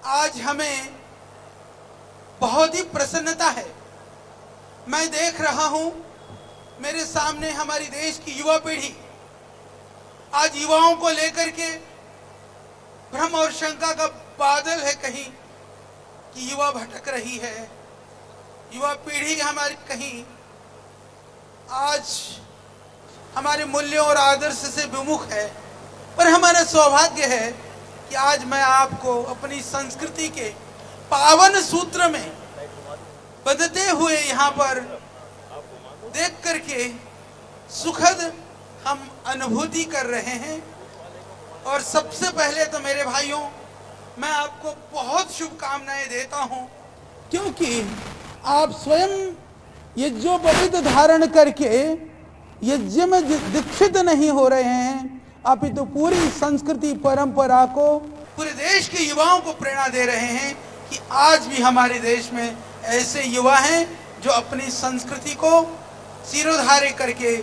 आज हमें बहुत ही प्रसन्नता है। मैं देख रहा हूं मेरे सामने हमारी देश की युवा पीढ़ी आज युवाओं को लेकर के भ्रम और शंका का बादल है कहीं कि युवा भटक रही है, युवा पीढ़ी हमारी कहीं आज हमारे मूल्यों और आदर्श से विमुख है। पर हमारा सौभाग्य है कि आज मैं आपको अपनी संस्कृति के पावन सूत्र में बंधते हुए यहाँ पर देख करके सुखद हम अनुभूति कर रहे हैं। और सबसे पहले तो मेरे भाइयों, मैं आपको बहुत शुभकामनाएं देता हूँ, क्योंकि आप स्वयं यज्ञोपवीत धारण करके यज्ञ में दीक्षित नहीं हो रहे हैं, अपितु तो पूरी संस्कृति परंपरा को पूरे देश के युवाओं को प्रेरणा दे रहे हैं कि आज भी हमारे देश में ऐसे युवा हैं जो अपनी संस्कृति को सिरोधार्य करके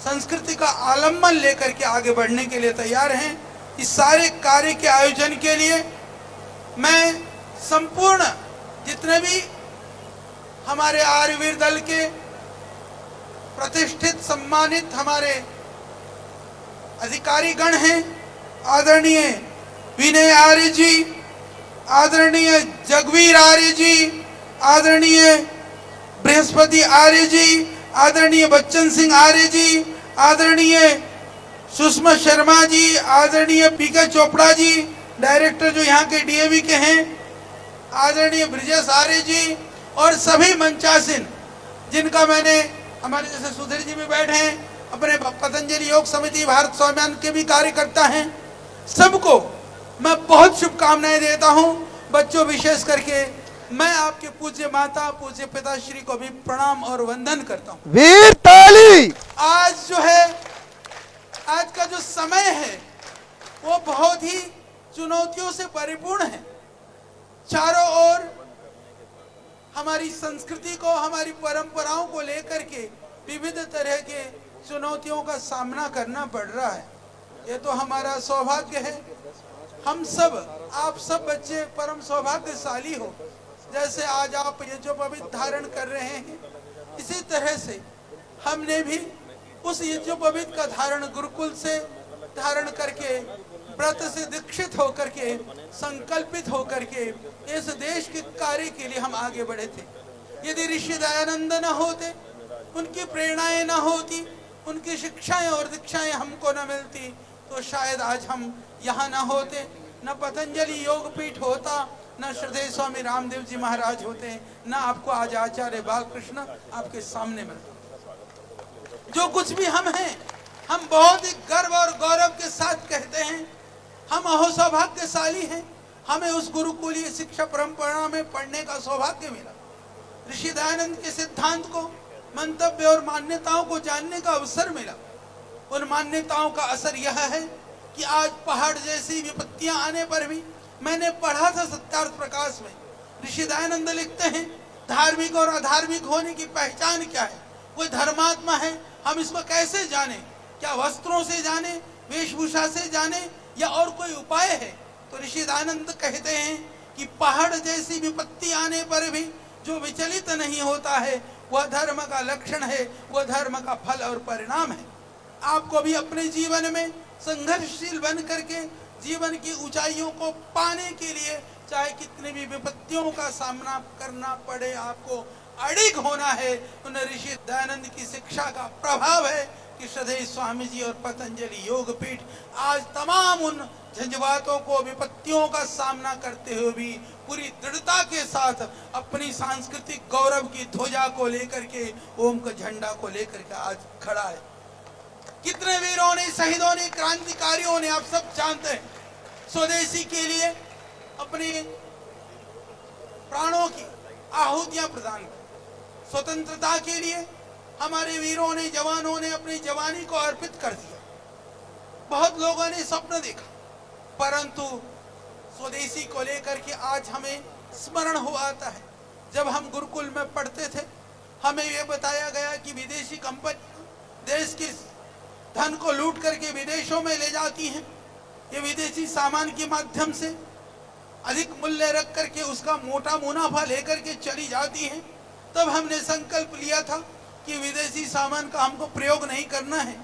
संस्कृति का आलम्बन लेकर के आगे बढ़ने के लिए तैयार हैं। इस सारे कार्य के आयोजन के लिए मैं संपूर्ण जितने भी हमारे आर्यवीर दल के प्रतिष्ठित सम्मानित हमारे अधिकारी गण हैं, आदरणीय विनय आर्य जी, आदरणीय जगवीर आर्य जी, आदरणीय बृहस्पति आर्य जी, आदरणीय बच्चन सिंह आर्य जी, आदरणीय सुषमा शर्मा जी, आदरणीय पीके चोपड़ा जी, डायरेक्टर जो यहाँ के डीएवी के हैं, आदरणीय ब्रिजेश आर्य जी और सभी मंचासीन जिनका मैंने, हमारे जैसे सुधीर जी भी बैठे हैं, अपने पतंजलि योग समिति भारत स्वाभिमान के भी कार्यकर्ता हैं, सबको मैं बहुत शुभकामनाएं देता हूं। बच्चों विशेष करके मैं आपके पूज्य माता पूज्य पिताश्री को भी प्रणाम और वंदन करता हूं। वीर ताली। आज जो है, आज का जो समय है वो बहुत ही चुनौतियों से परिपूर्ण है। चारों ओर हमारी संस्कृति को, हमारी परंपराओं को लेकर के विविध तरह के चुनौतियों का सामना करना पड़ रहा है। ये तो हमारा सौभाग्य है। हम सब, आप सब बच्चे परम सौभाग्यशाली हो। जैसे आज आप यज्ञोपवीत धारण कर रहे हैं, इसी तरह से हमने भी उस यज्ञोपवीत का धारण गुरुकुल से धारण करके, व्रत से दीक्षित होकर के, संकल्पित होकर के इस देश के कार्य के लिए हम आगे बढ़े थे। यदि ऋषि दयानंद न होते, उनकी प्रेरणाएं न होती, उनकी शिक्षाएं और दीक्षाएं हमको न मिलती, तो शायद आज हम यहाँ न होते, न पतंजलि योगपीठ होता, न श्रद्धेय स्वामी रामदेव जी महाराज होते, न आपको आज आचार्य बालकृष्ण आपके सामने मिलता। जो कुछ भी हम हैं, हम बहुत ही गर्व और गौरव के साथ कहते हैं, हम अहो सौभाग्यशाली हैं। हमें उस गुरुकुलीय शिक्षा परंपरा में पढ़ने का सौभाग्य मिला। ऋषि दयानंद के सिद्धांत को, मंतव्य और मान्यताओं को जानने का अवसर मिला। उन मान्यताओं का असर यह है कि आज पहाड़ जैसी विपत्तियां आने पर भी, मैंने पढ़ा था सत्यार्थ प्रकाश में, ऋषि दयानंद लिखते हैं धार्मिक और अधार्मिक होने की पहचान क्या है। कोई धर्मात्मा है, हम इसको कैसे जाने? क्या वस्त्रों से जाने, वेशभूषा से जाने, या और कोई उपाय है? तो ऋषि दयानंद कहते हैं कि पहाड़ जैसी विपत्ति आने पर भी जो विचलित नहीं होता है, वह धर्म का लक्षण है, वह धर्म का फल और परिणाम है। आपको भी अपने जीवन में संघर्षशील बन करके जीवन की ऊंचाइयों को पाने के लिए, चाहे कितनी भी विपत्तियों का सामना करना पड़े, आपको अडिग होना है। उन ऋषि दयानंद की शिक्षा का प्रभाव है कि श्रद्धेय स्वामी जी और पतंजलि योगपीठ आज तमाम उन झंझावातों को, विपत्तियों का सामना करते हुए भी पूरी दृढ़ता के साथ अपनी सांस्कृतिक गौरव की ध्वजा को लेकर के, ओम का झंडा को लेकर के आज खड़ा है। कितने वीरों ने, शहीदों ने, क्रांतिकारियों ने, आप सब जानते हैं, स्वदेशी के लिए अपने प्राणों की आहुतियां प्रदान की। स्वतंत्रता के लिए हमारे वीरों ने, जवानों ने अपनी जवानी को अर्पित कर दिया। बहुत लोगों ने स्वप्न देखा, परंतु स्वदेशी को लेकर के आज हमें स्मरण हो आता है। जब हम गुरुकुल में पढ़ते थे, हमें यह बताया गया कि विदेशी कंपनियां देश के धन को लूट करके विदेशों में ले जाती हैं। ये विदेशी सामान के माध्यम से अधिक मूल्य रख करके उसका मोटा मुनाफा लेकर के चली जाती हैं। तब हमने संकल्प लिया था कि विदेशी सामान का हमको प्रयोग नहीं करना है,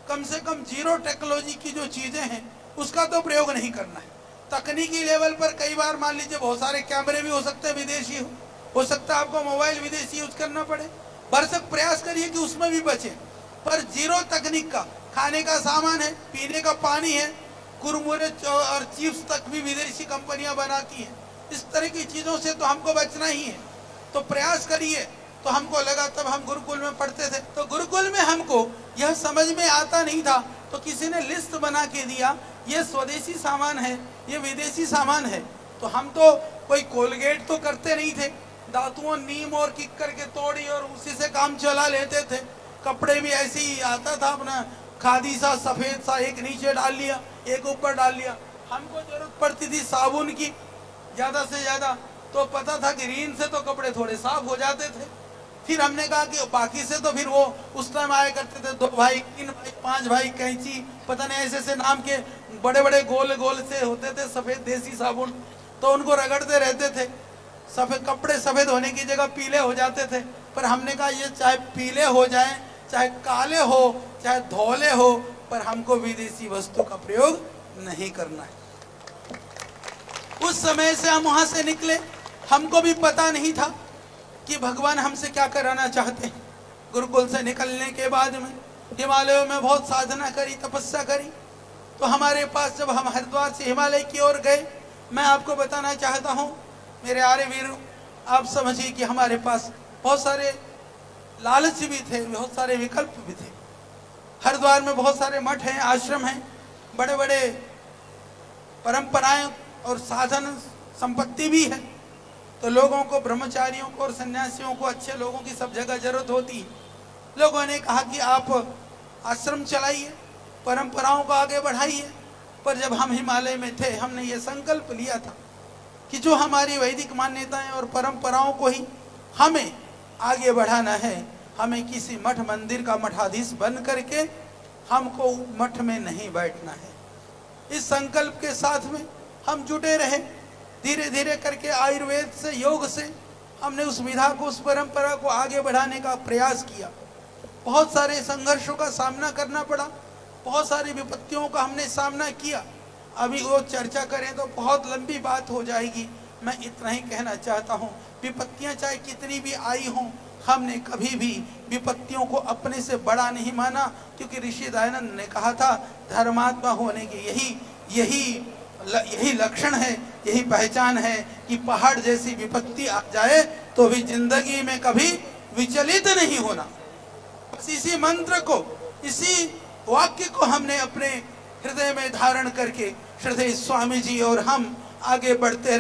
कम से कम जीरो टेक्नोलॉजी की जो चीज़ें हैं उसका तो प्रयोग नहीं करना है। तकनीकी लेवल पर कई बार मान लीजिए बहुत सारे कैमरे भी हो सकते हैं विदेशी, हो सकता है आपको मोबाइल विदेशी यूज करना पड़े, भरसक प्रयास करिए कि उसमें भी बचे। पर जीरो तकनीक का खाने का सामान है, पीने का पानी है, कुरमुरे और चिप्स तक भी विदेशी कंपनियां बनाती हैं। इस तरह की चीज़ों से तो हमको बचना ही है, तो प्रयास करिए। तो हमको लगा, तब हम गुरुकुल में पढ़ते थे, तो गुरुकुल में हमको यह समझ में आता नहीं था, तो किसी ने लिस्ट बना के दिया, ये स्वदेशी सामान है, ये विदेशी सामान है। तो हम तो कोई कोलगेट तो करते नहीं थे, दांतुओं नीम और किक करके तोड़ी और उसी से काम चला लेते थे। कपड़े भी ऐसे ही आता था, अपना खादी सा सफ़ेद सा एक नीचे डाल लिया, एक ऊपर डाल लिया। हमको जरूरत पड़ती थी साबुन की ज़्यादा से ज़्यादा, तो पता था कि रीन से तो कपड़े थोड़े साफ हो जाते थे। फिर हमने कहा कि बाकी से तो फिर वो उस टाइम आया करते थे 2 भाई 3 भाई 5 भाई कैंची, पता नहीं ऐसे ऐसे नाम के बड़े बड़े गोल गोल से होते थे सफ़ेद देसी साबुन, तो उनको रगड़ते रहते थे। सफ़ेद कपड़े सफ़ेद होने की जगह पीले हो जाते थे। पर हमने कहा ये चाहे पीले हो जाएं, चाहे काले हो, चाहे धोले हो, पर हमको विदेशी वस्तु का प्रयोग नहीं करना है। उस समय से हम वहां से निकले, हमको भी पता नहीं था कि भगवान हमसे क्या कराना चाहते हैं। गुरुकुल से निकलने के बाद में हिमालयों में बहुत साधना करी, तपस्या करी। तो हमारे पास जब हम हरिद्वार से हिमालय की ओर गए, मैं आपको बताना चाहता हूँ मेरे आर्य वीर, आप समझिए कि हमारे पास बहुत सारे लालच भी थे, बहुत सारे विकल्प भी थे। हरिद्वार में बहुत सारे मठ हैं, आश्रम हैं, बड़े बड़े परंपराएं और साधन संपत्ति भी है। तो लोगों को, ब्रह्मचारियों को और सन्यासियों को, अच्छे लोगों की सब जगह जरूरत होती है। लोगों ने कहा कि आप आश्रम चलाइए, परंपराओं को आगे बढ़ाइए। पर जब हम हिमालय में थे, हमने ये संकल्प लिया था कि जो हमारी वैदिक मान्यताएं और परंपराओं को ही हमें आगे बढ़ाना है। हमें किसी मठ मंदिर का मठाधीश बन करके हमको मठ में नहीं बैठना है। इस संकल्प के साथ में हम जुटे रहे। धीरे धीरे करके आयुर्वेद से, योग से हमने उस विधा को, उस परंपरा को आगे बढ़ाने का प्रयास किया। बहुत सारे संघर्षों का सामना करना पड़ा, बहुत सारी विपत्तियों का हमने सामना किया। अभी वो चर्चा करें तो बहुत लंबी बात हो जाएगी। मैं इतना ही कहना चाहता हूँ, विपत्तियाँ चाहे कितनी भी आई हों, हमने कभी भी विपत्तियों को अपने से बड़ा नहीं माना, क्योंकि ऋषि दयानंद ने कहा था धर्मात्मा होने की यही लक्षण है, यही पहचान है कि पहाड़ जैसी विपत्ति आ जाए तो भी जिंदगी में कभी विचलित नहीं होना। इसी मंत्र को, इसी वाक्य को हमने अपने हृदय में धारण करके श्रद्धेय स्वामी जी और हम आगे बढ़ते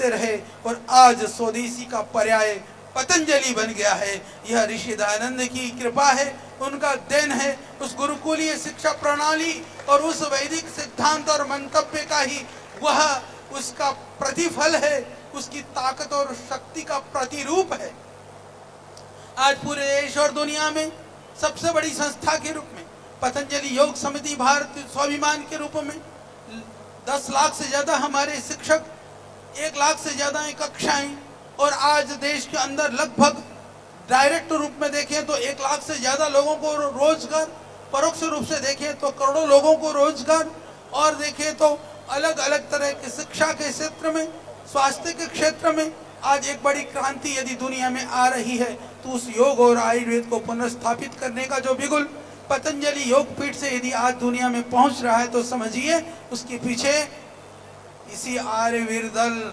रहे और आज स्वदेशी का पर्याय पतंजलि बन गया है। यह ऋषि दयानंद की कृपा है, उनका देन है। उस गुरुकुलीय शिक्षा प्रणाली और उस वैदिक सिद्धांत और मंतव्य का ही वह उसका प्रतिफल है, उसकी ताकत और शक्ति का प्रतिरूप है। आज पूरे देश और दुनिया में सबसे बड़ी संस्था के रूप में पतंजलि योग समिति भारत स्वाभिमान के रूप में 10 लाख से ज्यादा हमारे शिक्षक, 1 लाख से ज्यादा कक्षाएं, और आज देश के अंदर लगभग डायरेक्ट रूप में देखें तो 1 लाख से ज्यादा लोगों को रोजगार, परोक्ष रूप से देखें तो करोड़ों लोगों को रोजगार, और देखें तो अलग अलग तरह के शिक्षा के क्षेत्र में, स्वास्थ्य के क्षेत्र में आज एक बड़ी क्रांति यदि दुनिया में आ रही है, तो उस योग और आयुर्वेद को पुनर्स्थापित करने का जो बिगुल पतंजलि योग पीठ से यदि आज दुनिया में पहुंच रहा है, तो समझिए उसके पीछे इसी आर्यवीर दल,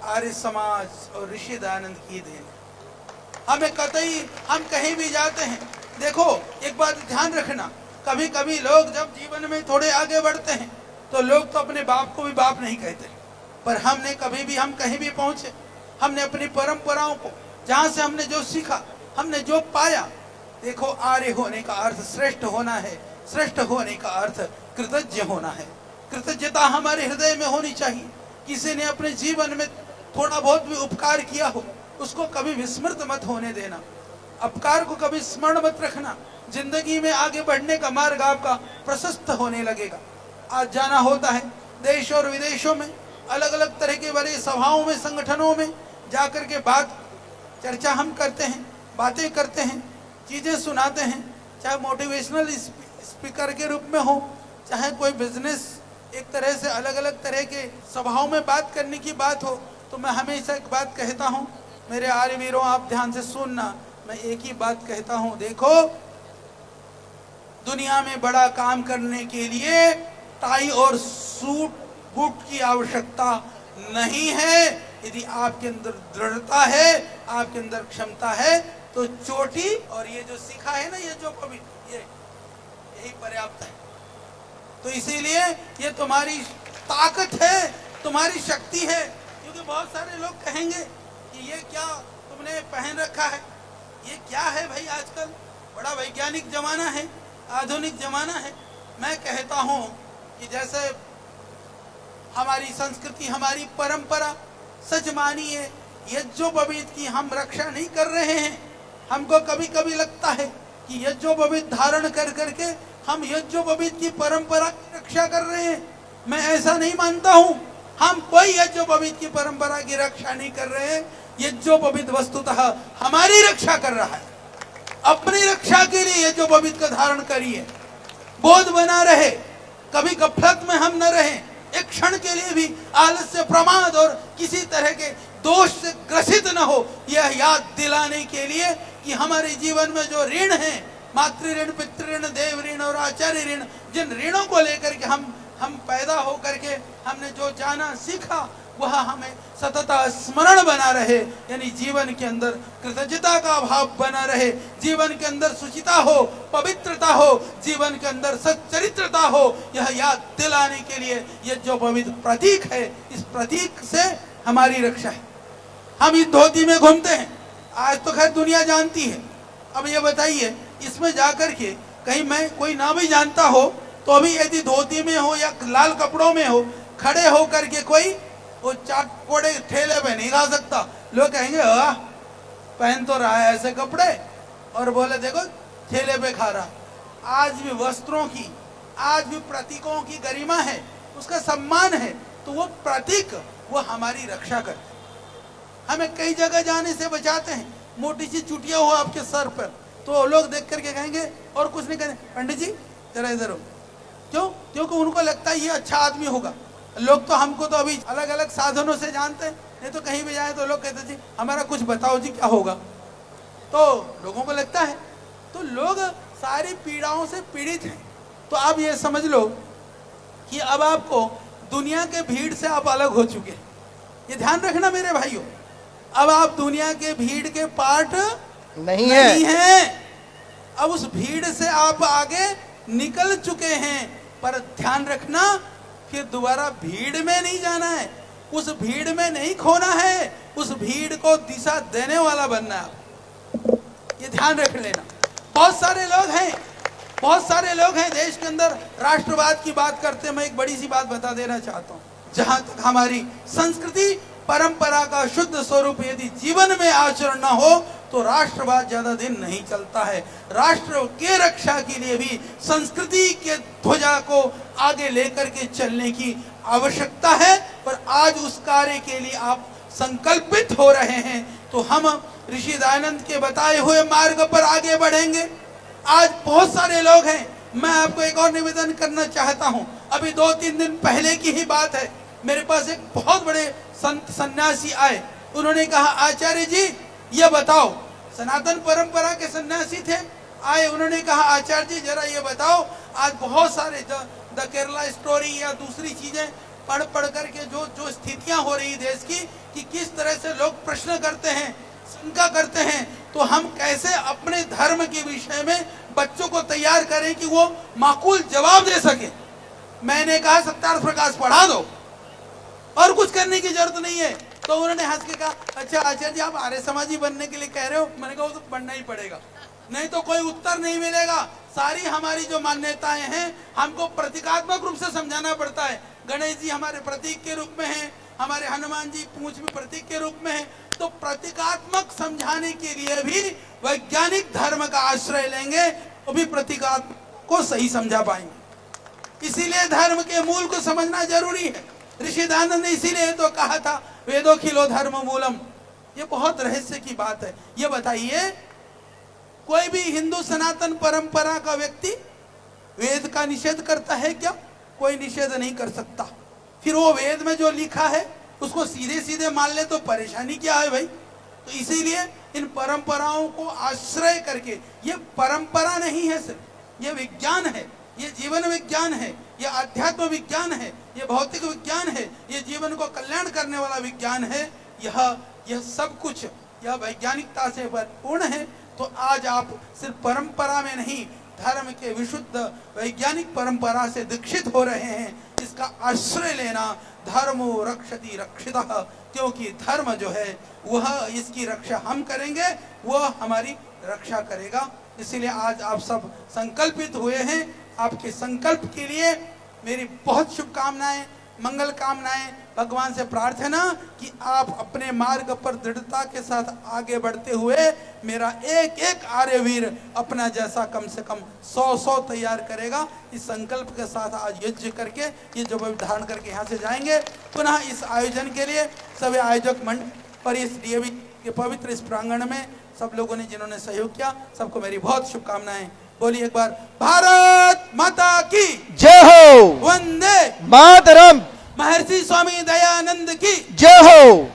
आर्य समाज और ऋषि दयानंद की देन। हमें कतई, हम कहीं भी जाते हैं, देखो एक बात ध्यान रखना, कभी कभी लोग जब जीवन में थोड़े आगे बढ़ते हैं तो लोग तो अपने बाप को भी बाप नहीं कहते, पर हमने कभी भी, हम कहीं भी पहुंचे, हमने अपनी परंपराओं को, जहाँ से हमने जो सीखा, हमने जो पाया, देखो आर्य होने का अर्थ श्रेष्ठ होना है, श्रेष्ठ होने का अर्थ कृतज्ञ होना है। कृतज्ञता हमारे हृदय में होनी चाहिए। किसी ने अपने जीवन में थोड़ा बहुत भी उपकार किया हो, उसको कभी विस्मृत मत होने देना, अपकार को कभी स्मरण मत रखना। जिंदगी में आगे बढ़ने का मार्ग आपका प्रशस्त होने लगेगा। आज जाना होता है देश और विदेशों में, अलग अलग तरह के बड़े सभाओं में, संगठनों में जाकर के बात चर्चा हम करते हैं, बातें करते हैं, चीज़ें सुनाते हैं, चाहे मोटिवेशनल स्पीकर के रूप में हो, चाहे कोई बिजनेस एक तरह से अलग अलग तरह के सभाओं में बात करने की बात हो। तो मैं हमेशा एक बात कहता हूँ, मेरे आर्यवीरों आप ध्यान से सुनना, मैं एक ही बात कहता हूँ, देखो दुनिया में बड़ा काम करने के लिए टाई और सूट बूट की आवश्यकता नहीं है। यदि आपके अंदर दृढ़ता है, आपके अंदर क्षमता है, तो चोटी और ये जो सीखा है ना, ये जो कभी यही पर्याप्त है। तो इसीलिए ये तुम्हारी ताकत है, तुम्हारी शक्ति है। क्योंकि बहुत सारे लोग कहेंगे कि ये क्या तुमने पहन रखा है, ये क्या है भाई, आजकल बड़ा वैज्ञानिक जमाना है, आधुनिक जमाना है। मैं कहता हूँ कि जैसे हमारी संस्कृति, हमारी परंपरा, सच मानिए यज्ञोपवीत की हम रक्षा नहीं कर रहे हैं। हमको कभी कभी लगता है कि यज्ञोपवीत धारण कर करके हम यज्ञोपवीत की परंपरा की रक्षा कर रहे हैं। मैं ऐसा नहीं मानता हूँ। हम कोई यज्ञोपवीत की परंपरा की रक्षा नहीं कर रहे हैं। यज्ञोपवीत वस्तुतः हमारी रक्षा कर रहा है। अपनी रक्षा के लिए यज्ञोपवीत का धारण करिए, बोध बना रहे, कभी गफलत में हम न रहें, एक क्षण के लिए भी आलस्य, प्रमाद और किसी तरह के दोष से ग्रसित न हो, यह याद दिलाने के लिए कि हमारे जीवन में जो ऋण है, मातृ ऋण, पितृ ऋण, देव ऋण और आचार्य ऋण, जिन ऋणों को लेकर के हम पैदा होकर के हमने जो जाना सीखा, वह हमें सतत स्मरण बना रहे। यानी जीवन के अंदर कृतज्ञता का भाव बना रहे, जीवन के अंदर सुचिता हो, पवित्रता हो, जीवन के अंदर सच्चरित्रता हो, यह याद दिलाने के लिए यह जो पवित्र प्रतीक है, इस प्रतीक से हमारी रक्षा है। हम इस धोती में घूमते हैं, आज तो खैर दुनिया जानती है। अब ये बताइए, इसमें जाकर के कहीं मैं कोई ना भी जानता हो तो अभी यदि धोती में हो या लाल कपड़ों में हो, खड़े हो करके कोई वो चाट कोड़े ठेले पे नहीं खा सकता। लोग कहेंगे वाह, पहन तो रहा है ऐसे कपड़े, और बोले देखो ठेले पे खा रहा। आज भी वस्त्रों की, आज भी प्रतीकों की गरिमा है, उसका सम्मान है। तो वो प्रतीक वो हमारी रक्षा करते हैं, हमें कई जगह जाने से बचाते हैं। मोटी सी चुटिया हो आपके सर पर तो लोग देख करके कहेंगे और कुछ नहीं कहेंगे, पंडित जी जरा इधर हो। क्यों? क्योंकि उनको लगता है ये अच्छा आदमी होगा। लोग तो हमको तो अभी अलग अलग साधनों से जानते हैं, नहीं तो कहीं भी जाए तो लोग कहते जी हमारा कुछ बताओ जी क्या होगा, तो लोगों को लगता है। तो लोग सारी पीड़ाओं से पीड़ित हैं। तो आप ये समझ लो कि अब आपको दुनिया के भीड़ से आप अलग हो चुके हैं। ये ध्यान रखना मेरे भाइयों, अब आप दुनिया के भीड़ के पार्ट नहीं है। अब उस भीड़ से आप आगे निकल चुके हैं। पर ध्यान रखना, फिर दोबारा भीड़ में नहीं जाना है, उस भीड़ में नहीं खोना है, उस भीड़ को दिशा देने वाला बनना है। ये ध्यान रख लेना। बहुत सारे लोग हैं देश के अंदर राष्ट्रवाद की बात करते हैं। मैं एक बड़ी सी बात बता देना चाहता हूँ, जहां तक हमारी संस्कृति परंपरा का शुद्ध स्वरूप यदि जीवन में आचरण न हो तो राष्ट्रवाद ज्यादा दिन नहीं चलता है। राष्ट्र के रक्षा के लिए भी संस्कृति के ध्वजा को आगे लेकर के चलने की आवश्यकता है। पर आज उस कार्य के लिए आप संकल्पित हो रहे हैं तो हम ऋषि दयानंद के बताए हुए मार्ग पर आगे बढ़ेंगे। आज बहुत सारे लोग हैं, मैं आपको एक और निवेदन करना चाहता हूं। अभी 2-3 दिन पहले की ही बात है, मेरे पास एक बहुत बड़े संत सन्यासी आए। उन्होंने कहा आचार्य जी ये बताओ, सनातन परंपरा के सन्यासी थे, आए। उन्होंने कहा आचार्य जी जरा ये बताओ, आज बहुत सारे द केरला स्टोरी या दूसरी चीजें पढ़ करके जो स्थितियां हो रही देश की, कि किस तरह से लोग प्रश्न करते हैं, शंका करते हैं, तो हम कैसे अपने धर्म के विषय में बच्चों को तैयार करें कि वो माकूल जवाब दे सके। मैंने कहा सत्यार्थ प्रकाश पढ़ा दो और कुछ करने की जरूरत नहीं है। तो उन्होंने हंस के कहा अच्छा आचार्य जी आप आर्य समाजी बनने के लिए कह रहे हो। मैंने कहा वो तो बनना ही पड़ेगा, नहीं तो कोई उत्तर नहीं मिलेगा। सारी हमारी जो मान्यताएं हैं हमको प्रतीकात्मक रूप से समझाना पड़ता है। गणेश जी हमारे प्रतीक के रूप में हैं, हमारे हनुमान जी पूंछ में प्रतीक के रूप में हैं। तो प्रतीकात्मक समझाने के लिए भी वैज्ञानिक धर्म का आश्रय लेंगे तो भी प्रतीकात्मक को सही समझा पाएंगे। इसीलिए धर्म के मूल को समझना जरूरी है। ऋषि दयानंद ने इसीलिए तो कहा था वेदो खिलो धर्म मूलम। ये बहुत रहस्य की बात है। ये बताइए, कोई भी हिंदू सनातन परंपरा का व्यक्ति वेद का निषेध करता है क्या? कोई निषेध नहीं कर सकता। फिर वो वेद में जो लिखा है उसको सीधे सीधे मान ले तो परेशानी क्या है भाई? तो इसीलिए इन परंपराओं को आश्रय करके, ये परंपरा नहीं है सिर्फ, ये विज्ञान है, ये जीवन विज्ञान है, ये अध्यात्म विज्ञान है, ये भौतिक विज्ञान है, ये जीवन को कल्याण करने वाला विज्ञान है। यह सब कुछ यह वैज्ञानिकता से पूर्ण है। तो आज आप सिर्फ परंपरा में नहीं, धर्म के विशुद्ध वैज्ञानिक परंपरा से दीक्षित हो रहे हैं। इसका आश्रय लेना, धर्मो रक्षति रक्षितः, क्योंकि धर्म जो है वह, इसकी रक्षा हम करेंगे, वह हमारी रक्षा करेगा। इसीलिए आज आप सब संकल्पित हुए हैं। आपके संकल्प के लिए मेरी बहुत शुभकामनाएं, मंगल कामनाएं। भगवान से प्रार्थना कि आप अपने मार्ग पर दृढ़ता के साथ आगे बढ़ते हुए मेरा एक एक आर्यवीर अपना जैसा कम से कम 100 तैयार करेगा। इस संकल्प के साथ आज यज्ञ करके ये जो धारण करके यहाँ से जाएंगे। पुनः इस आयोजन के लिए सभी आयोजक मंडल और इस डीएवी के पवित्र इस प्रांगण में सब लोगों ने जिन्होंने सहयोग किया, सबको मेरी बहुत शुभकामनाएं। बोलिए एक बार भारत माता की जय हो। वंदे मातरम। महर्षि स्वामी दयानंद की जय हो।